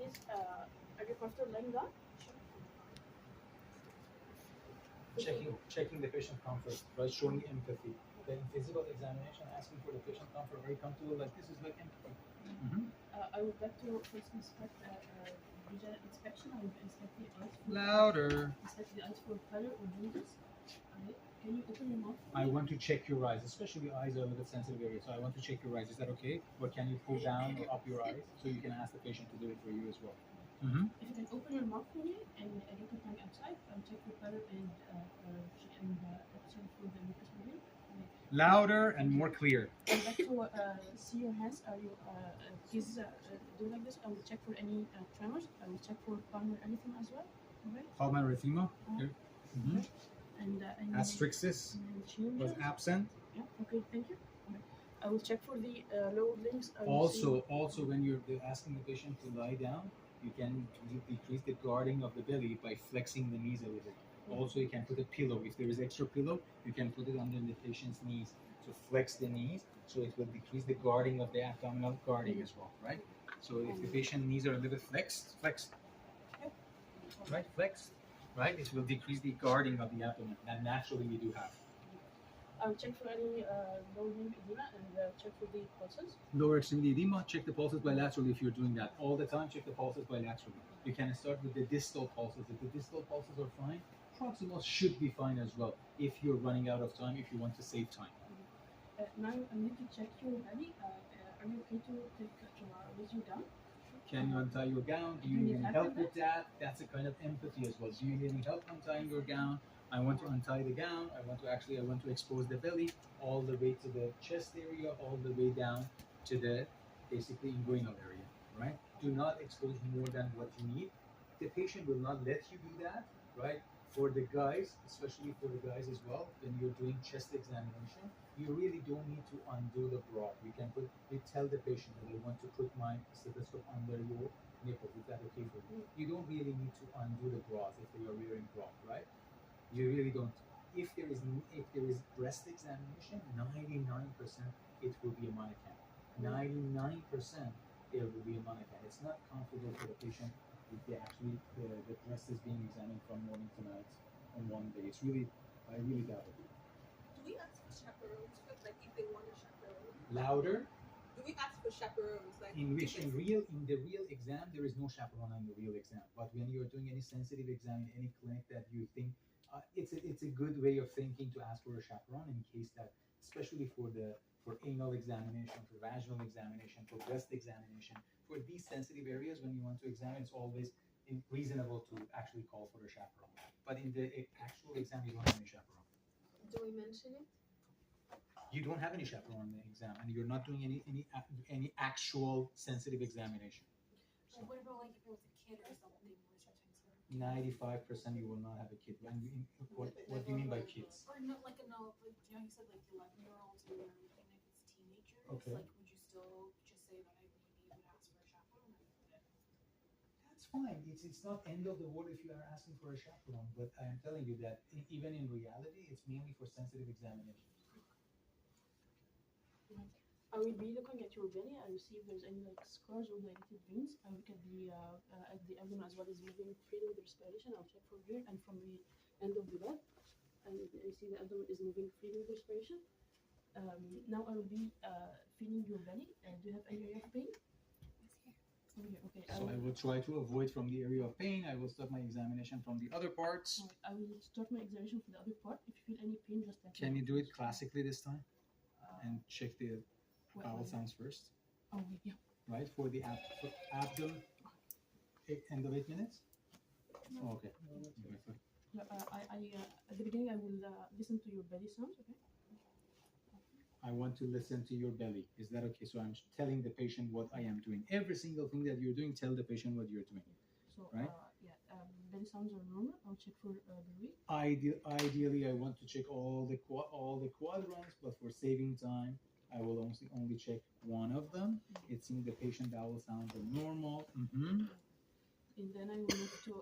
please, are you comfortable lying down? Checking the patient comfort, right? Showing empathy. Then physical examination, asking for the patient comfort. Are you comfortable like this? Is like empathy. I would like to first inspect visual inspection. I would inspect the eyes. Louder. Inspect the eyes for color or changes. Can you open your mouth? I want to check your eyes, especially eyes are a little bit sensitive area. So I want to check your eyes. Is that okay? Or can you pull down or up your eyes so you can ask the patient to do it for you as well? If you can open your mouth for me and get your tongue outside, I'll check your color and observe for the mucus membrane. Louder and more clear. I'd like to see your hands. Are you please do like this? I will check for any tremors. I will check for palmar erythema as well. Okay. Palmar erythema. And Asterixis was absent. Yeah. Okay. Thank you. Okay. I will check for the lower limbs. Also, when you're asking the patient to lie down, you can decrease the guarding of the belly by flexing the knees a little. Also, you can put a pillow. If there is extra pillow, you can put it under the patient's knees to flex the knees, so it will decrease the guarding of the abdominal guarding as well, right? So if the patient knees are a little flexed, right, flexed, right, it will decrease the guarding of the abdomen that naturally we do have. I will check for any lower limb edema and check for the pulses. Lower extremity edema, check the pulses bilaterally if you're doing that. All the time, check the pulses bilaterally. You can start with the distal pulses. If the distal pulses are fine, proximal should be fine as well if you're running out of time, if you want to save time. Now I need to check your belly. Are you okay to raise you down? Can you untie your gown? Do you need any help with that? That's a kind of empathy as well. Do you need any help untying your gown? I want to untie the gown. I want to expose the belly all the way to the chest area, all the way down to the basically inguinal area, right? Do not expose more than what you need. The patient will not let you do that, right? For the guys, especially for the guys as well, when you're doing chest examination, you really don't need to undo the bra. You tell the patient that I want to put my stethoscope under your nipple. Is that okay for you? You don't really need to undo the bras if they are wearing bra, right? You really don't. If there is breast examination, 99% it will be a monocam. 99% it will be a monocam. It's not comfortable for the patient if the breast is being examined from morning to night on one day. I really doubt it. Do we ask for chaperones, like if they want a chaperone? Louder. Do we ask for chaperones? Like in the real exam, there is no chaperone in the real exam. But when you're doing any sensitive exam in any clinic that you think it's a good way of thinking to ask for a chaperone in case that, especially for anal examination, for vaginal examination, for breast examination, for these sensitive areas when you want to examine, it's always reasonable to actually call for a chaperone. But in the actual exam, you don't have any chaperone. Do we mention it? You don't have any chaperone in the exam, and you're not doing any actual sensitive examination. So what about like if it was a kid or something? 95% you will not have a kid. And what do you mean by kids? Or not like like you said like 11-year-olds and everything, like it's teenagers. Okay. Like would you still just say that I maybe would ask for a chaperone? That's fine. It's not end of the world if you are asking for a chaperone, but I am telling you that even in reality, it's mainly for sensitive examination. I will be looking at your belly. I will see if there's any like scars or dilated veins. I look at the abdomen as well as moving freely with respiration. I'll check for here and from the end of the bed. And I see the abdomen is moving freely with respiration. Now I will be feeling your belly. Do you have any area of pain? Okay. So I will try to avoid from the area of pain. I will start my examination from the other parts. I will start my examination for the other part. If you feel any pain, just let me know. Can you do it classically this time? And check the vowel sounds first. Oh, yeah. Right, for the abdomen, end of 8 minutes? No. Oh, okay. Yeah, at the beginning, I will listen to your belly sounds, okay? I want to listen to your belly. Is that okay? So I'm telling the patient what I am doing. Every single thing that you're doing, tell the patient what you're doing. So, right? Belly sounds are normal. I'll check for the weight. Ideally, I want to check all the quadrants, but for saving time, I will only check one of them. It seems the patient vowel sounds are normal. And then I will move to